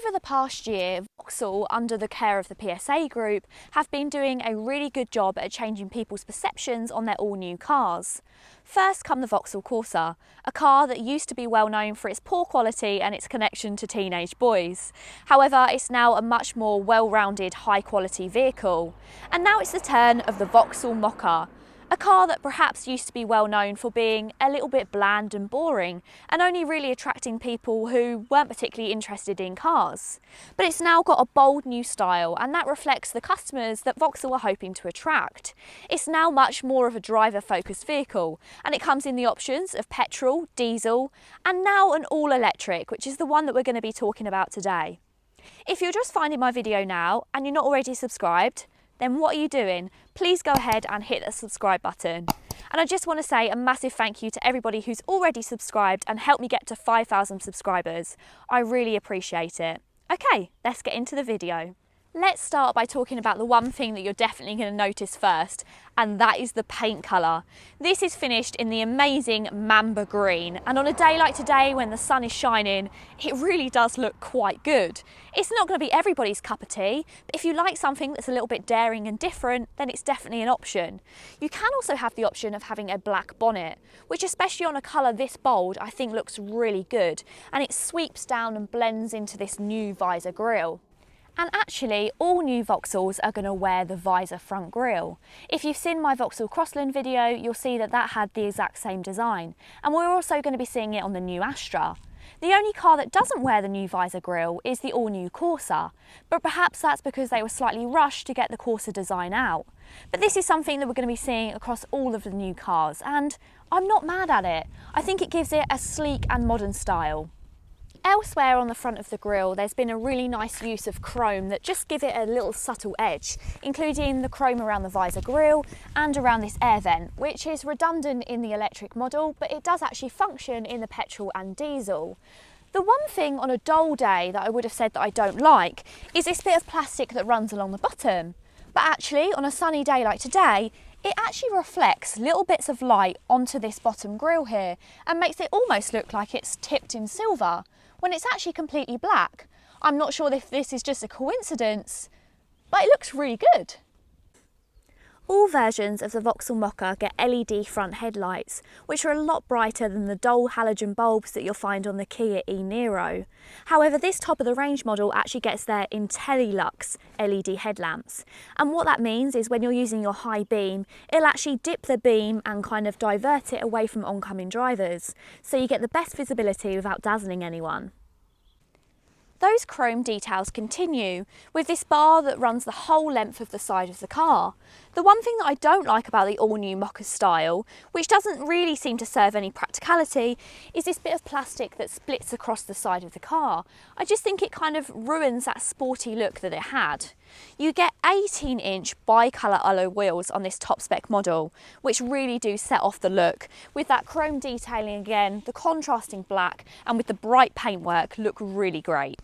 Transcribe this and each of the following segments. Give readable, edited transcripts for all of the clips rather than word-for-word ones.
Over the past year, Vauxhall, under the care of the PSA group, have been doing a really good job at changing people's perceptions on their all-new cars. First come the Vauxhall Corsa, a car that used to be well known for its poor quality and its connection to teenage boys. However, it's now a much more well-rounded, high-quality vehicle. And now it's the turn of the Vauxhall Mokka, a car that perhaps used to be well known for being a little bit bland and boring and only really attracting people who weren't particularly interested in cars. But it's now got a bold new style, and that reflects the customers that Vauxhall are hoping to attract. It's now much more of a driver-focused vehicle, and it comes in the options of petrol, diesel and now an all-electric, which is the one that we're going to be talking about today. If you're just finding my video now and you're not already subscribed, then what are you doing? Please go ahead and hit the subscribe button. And I just want to say a massive thank you to everybody who's already subscribed and helped me get to 5,000 subscribers. I really appreciate it. Okay, let's get into the video. Let's start by talking about the one thing that you're definitely going to notice first, and that is the paint colour. This is finished in the amazing mamba green, and on a day like today when the sun is shining, it really does look quite good. It's not going to be everybody's cup of tea, but if you like something that's a little bit daring and different, then it's definitely an option. You can also have the option of having a black bonnet, which especially on a colour this bold, I think looks really good, and it sweeps down and blends into this new visor grille. And actually, all new Vauxhalls are going to wear the visor front grille. If you've seen my Vauxhall Crossland video, you'll see that that had the exact same design. And we're also going to be seeing it on the new Astra. The only car that doesn't wear the new visor grille is the all-new Corsa, but perhaps that's because they were slightly rushed to get the Corsa design out. But this is something that we're going to be seeing across all of the new cars, and I'm not mad at it. I think it gives it a sleek and modern style. Elsewhere on the front of the grille, there's been a really nice use of chrome that just give it a little subtle edge, including the chrome around the visor grille and around this air vent, which is redundant in the electric model, but it does actually function in the petrol and diesel. The one thing on a dull day that I would have said that I don't like is this bit of plastic that runs along the bottom. But actually, on a sunny day like today, it actually reflects little bits of light onto this bottom grille here and makes it almost look like it's tipped in silver, when it's actually completely black. I'm not sure if this is just a coincidence, but it looks really good. All versions of the Vauxhall Mokka get LED front headlights, which are a lot brighter than the dull halogen bulbs that you'll find on the Kia e-Niro. However, this top of the range model actually gets their IntelliLux LED headlamps. And what that means is when you're using your high beam, it'll actually dip the beam and kind of divert it away from oncoming drivers, so you get the best visibility without dazzling anyone. Those chrome details continue with this bar that runs the whole length of the side of the car. The one thing that I don't like about the all-new Mokka style, which doesn't really seem to serve any practicality, is this bit of plastic that splits across the side of the car. I just think it kind of ruins that sporty look that it had. You get 18-inch bi-colour alloy wheels on this top spec model, which really do set off the look, with that chrome detailing again, the contrasting black and with the bright paintwork look really great.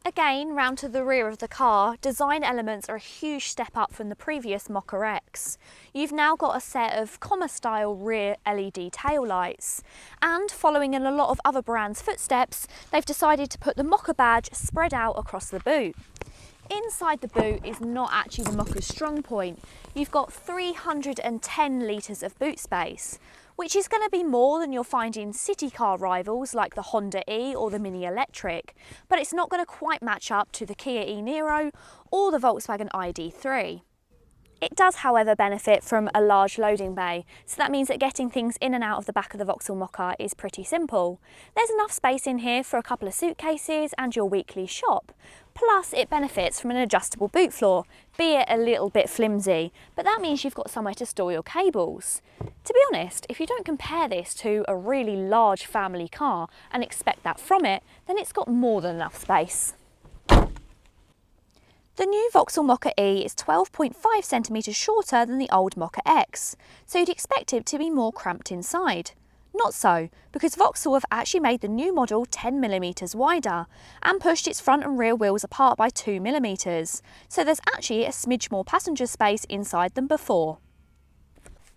Again, round to the rear of the car, design elements are a huge step up from the previous Mokka-X. You've now got a set of Comma-style rear LED taillights, and following in a lot of other brands' footsteps, they've decided to put the Mokka badge spread out across the boot. Inside the boot is not actually the Mokka's strong point. You've got 310 litres of boot space, which is going to be more than you'll find in city car rivals like the Honda E or the Mini Electric, but it's not going to quite match up to the Kia e-Niro or the Volkswagen ID.3. It does, however, benefit from a large loading bay, so that means that getting things in and out of the back of the Vauxhall Mokka is pretty simple. There's enough space in here for a couple of suitcases and your weekly shop. Plus, it benefits from an adjustable boot floor, be it a little bit flimsy, but that means you've got somewhere to store your cables. To be honest, if you don't compare this to a really large family car and expect that from it, then it's got more than enough space. The new Vauxhall Mokka-E is 12.5 centimetres shorter than the old Mokka-X, so you'd expect it to be more cramped inside. Not so, because Vauxhall have actually made the new model 10mm wider and pushed its front and rear wheels apart by 2mm, so there's actually a smidge more passenger space inside than before.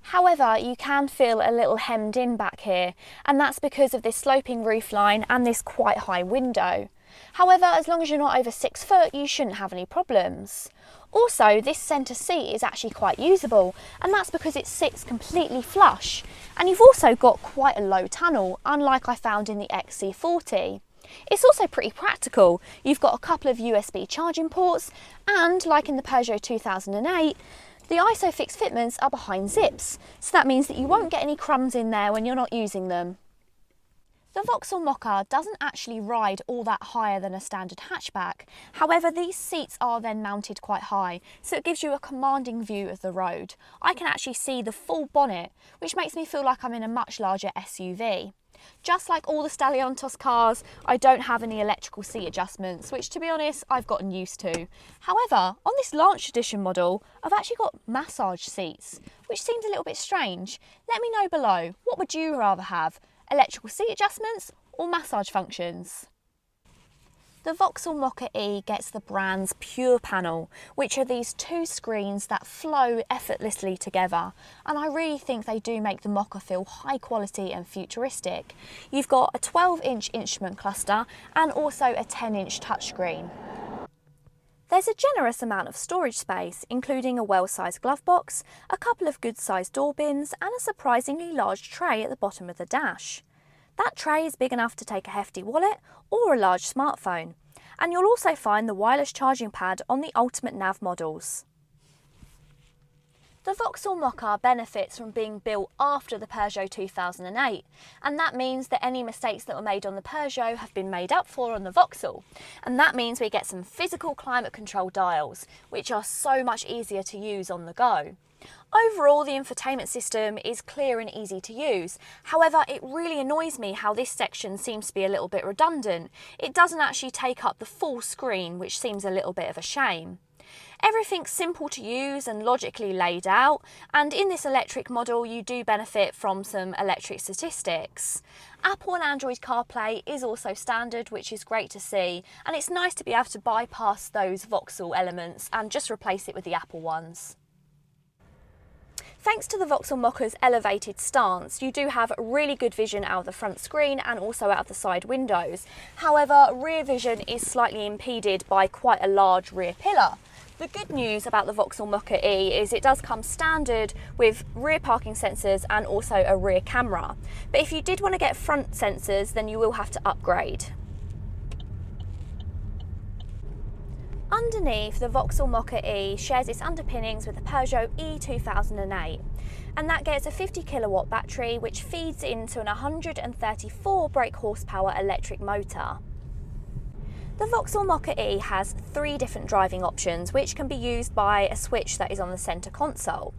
However, you can feel a little hemmed in back here, and that's because of this sloping roofline and this quite high window. However, as long as you're not over 6 foot, you shouldn't have any problems. Also, this centre seat is actually quite usable, and that's because it sits completely flush. And you've also got quite a low tunnel, unlike I found in the XC40. It's also pretty practical. You've got a couple of USB charging ports, and like in the Peugeot 2008, the ISOFIX fitments are behind zips, so that means that you won't get any crumbs in there when you're not using them. The Vauxhall Mokka doesn't actually ride all that higher than a standard hatchback. However, these seats are then mounted quite high, so it gives you a commanding view of the road. I can actually see the full bonnet, which makes me feel like I'm in a much larger SUV. Just like all the Stellantis cars, I don't have any electrical seat adjustments, which to be honest, I've gotten used to. However, on this Launch Edition model, I've actually got massage seats, which seems a little bit strange. Let me know below, what would you rather have? Electrical seat adjustments or massage functions? The Vauxhall Mokka-E gets the brand's Pure panel, which are these two screens that flow effortlessly together, and I really think they do make the Mokka feel high quality and futuristic. You've got a 12-inch instrument cluster and also a 10-inch touchscreen. There's a generous amount of storage space, including a well-sized glove box, a couple of good-sized door bins and a surprisingly large tray at the bottom of the dash. That tray is big enough to take a hefty wallet or a large smartphone, and you'll also find the wireless charging pad on the Ultimate Nav models. The Vauxhall Mokka benefits from being built after the Peugeot 2008, and that means that any mistakes that were made on the Peugeot have been made up for on the Vauxhall, and that means we get some physical climate control dials, which are so much easier to use on the go. Overall, the infotainment system is clear and easy to use. However, it really annoys me how this section seems to be a little bit redundant. It doesn't actually take up the full screen, which seems a little bit of a shame. Everything's simple to use and logically laid out, and in this electric model you do benefit from some electric statistics. Apple and Android CarPlay is also standard, which is great to see, and it's nice to be able to bypass those Vauxhall elements and just replace it with the Apple ones. Thanks to the Vauxhall Mokka's elevated stance, you do have really good vision out of the front screen and also out of the side windows. However, rear vision is slightly impeded by quite a large rear pillar. The good news about the Vauxhall Mokka-E is it does come standard with rear parking sensors and also a rear camera. But if you did want to get front sensors, then you will have to upgrade. Underneath, the Vauxhall Mokka-E shares its underpinnings with the Peugeot E2008, and that gets a 50 kilowatt battery which feeds into an 134 brake horsepower electric motor. The Vauxhall Mokka-E has 3 different driving options which can be used by a switch that is on the centre console.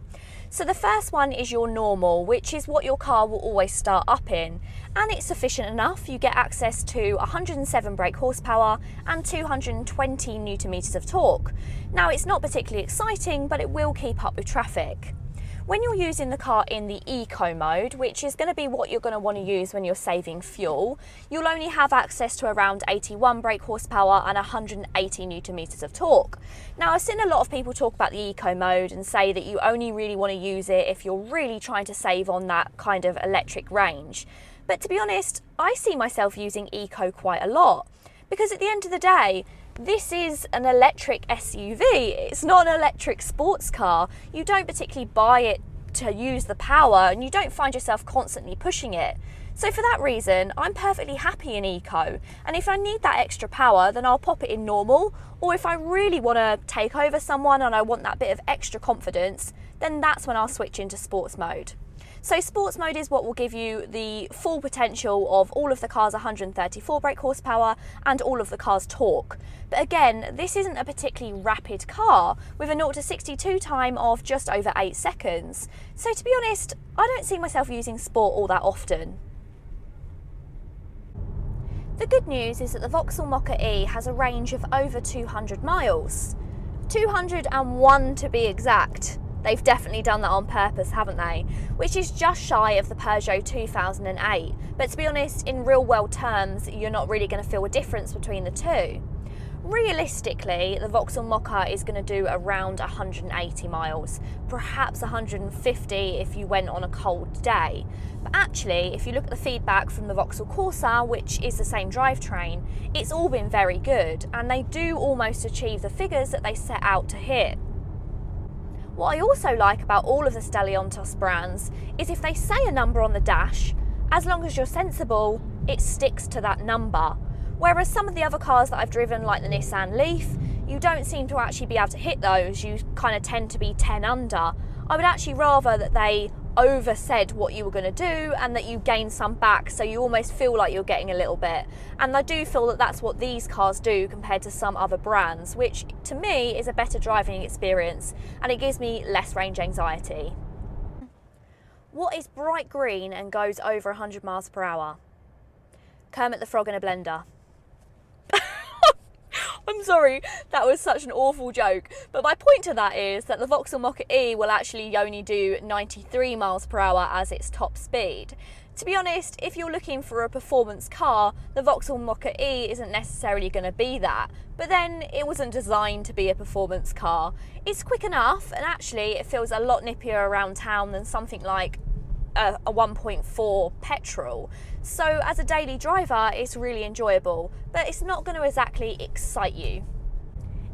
So the first one is your normal, which is what your car will always start up in, and it's sufficient enough. You get access to 107 brake horsepower and 220 Newton meters of torque. Now it's not particularly exciting, but it will keep up with traffic. When you're using the car in the eco mode, which is going to be what you're going to want to use when you're saving fuel, you'll only have access to around 81 brake horsepower and 180 Newton meters of torque. Now I've seen a lot of people talk about the eco mode and say that you only really want to use it if you're really trying to save on that kind of electric range. But to be honest, I see myself using eco quite a lot, because at the end of the day, this is an electric SUV, it's not an electric sports car. You don't particularly buy it to use the power and you don't find yourself constantly pushing it. So for that reason, I'm perfectly happy in eco, and if I need that extra power, then I'll pop it in normal, or if I really want to take over someone and I want that bit of extra confidence, then that's when I'll switch into sports mode. So sports mode is what will give you the full potential of all of the car's 134 brake horsepower and all of the car's torque. But again, this isn't a particularly rapid car with a 0 to 62 time of just over 8 seconds. So to be honest, I don't see myself using sport all that often. The good news is that the Vauxhall Mokka-E has a range of over 200 miles. 201 to be exact. They've definitely done that on purpose, haven't they? Which is just shy of the Peugeot 2008. But to be honest, in real world terms, you're not really going to feel a difference between the two. Realistically, the Vauxhall Mokka is going to do around 180 miles, perhaps 150 if you went on a cold day. But actually, if you look at the feedback from the Vauxhall Corsa, which is the same drivetrain, it's all been very good, and they do almost achieve the figures that they set out to hit. What I also like about all of the Stellantis brands is if they say a number on the dash, as long as you're sensible, it sticks to that number. Whereas some of the other cars that I've driven, like the Nissan Leaf, you don't seem to actually be able to hit those. You kind of tend to be 10 under. I would actually rather that they over said what you were going to do and that you gain some back, so you almost feel like you're getting a little bit. And I do feel that that's what these cars do compared to some other brands, which to me is a better driving experience and it gives me less range anxiety. What is bright green and goes over 100 miles per hour? Kermit the Frog in a blender. I'm sorry, that was such an awful joke. But my point to that is that the Vauxhall Mokka-E will actually only do 93 miles per hour as its top speed. To be honest, if you're looking for a performance car, the Vauxhall Mokka-E isn't necessarily going to be that. But then it wasn't designed to be a performance car. It's quick enough, and actually it feels a lot nippier around town than something like a 1.4 petrol. So as a daily driver, it's really enjoyable, but it's not going to exactly excite you.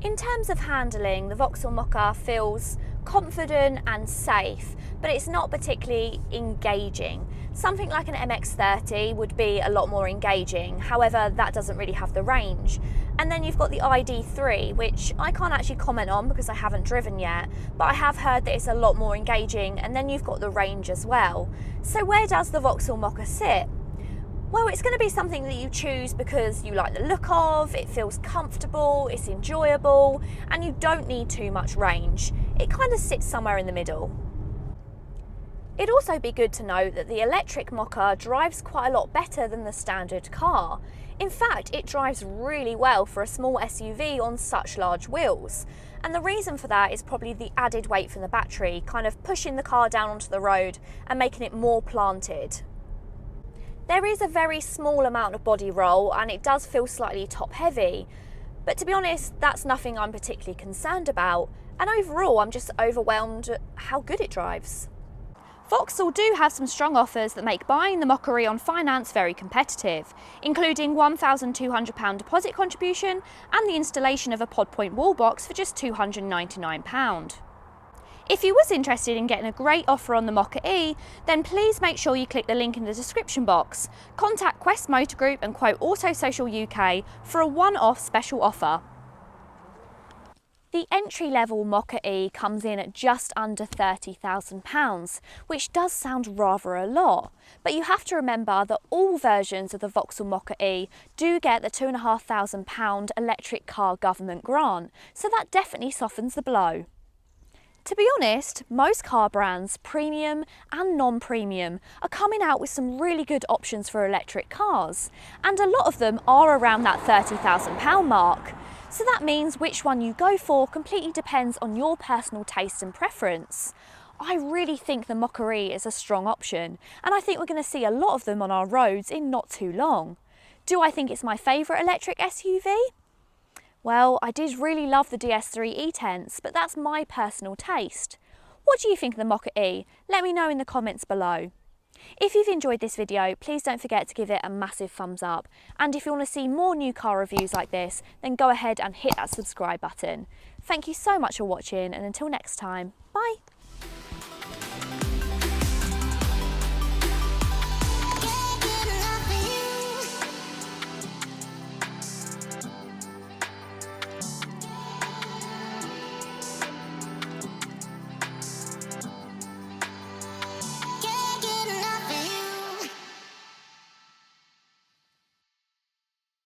In terms of handling, the Vauxhall Mokka feels confident and safe, but it's not particularly engaging. Something like an MX-30 would be a lot more engaging, however that doesn't really have the range. And then you've got the ID3, which I can't actually comment on because I haven't driven yet, but I have heard that it's a lot more engaging, and then you've got the range as well. So where does the Vauxhall Mokka sit? Well, it's going to be something that you choose because you like the look of, it feels comfortable, it's enjoyable, and you don't need too much range. It kind of sits somewhere in the middle. It'd also be good to note that the electric Mokka drives quite a lot better than the standard car. In fact, it drives really well for a small SUV on such large wheels. And the reason for that is probably the added weight from the battery, kind of pushing the car down onto the road and making it more planted. There is a very small amount of body roll and it does feel slightly top heavy, but to be honest, that's nothing I'm particularly concerned about, and overall I'm just overwhelmed at how good it drives. Vauxhall do have some strong offers that make buying the Mokka-E on finance very competitive, including £1,200 deposit contribution and the installation of a pod point wall box for just £299. If you was interested in getting a great offer on the Mokka-E, then please make sure you click the link in the description box, contact Quest Motor Group and quote Auto Social UK for a one-off special offer. The entry-level Mokka-E comes in at just under £30,000, which does sound rather a lot, but you have to remember that all versions of the Vauxhall Mokka-E do get the £2,500 electric car government grant, so that definitely softens the blow. To be honest, most car brands, premium and non-premium, are coming out with some really good options for electric cars, and a lot of them are around that £30,000 mark. So that means which one you go for completely depends on your personal taste and preference. I really think the Mokka-E is a strong option, and I think we're going to see a lot of them on our roads in not too long. Do I think it's my favourite electric SUV? Well, I did really love the DS3 E-Tense, but that's my personal taste. What do you think of the Mokka-E? Let me know in the comments below. If you've enjoyed this video, please don't forget to give it a massive thumbs up. And if you want to see more new car reviews like this, then go ahead and hit that subscribe button. Thank you so much for watching, and until next time, bye!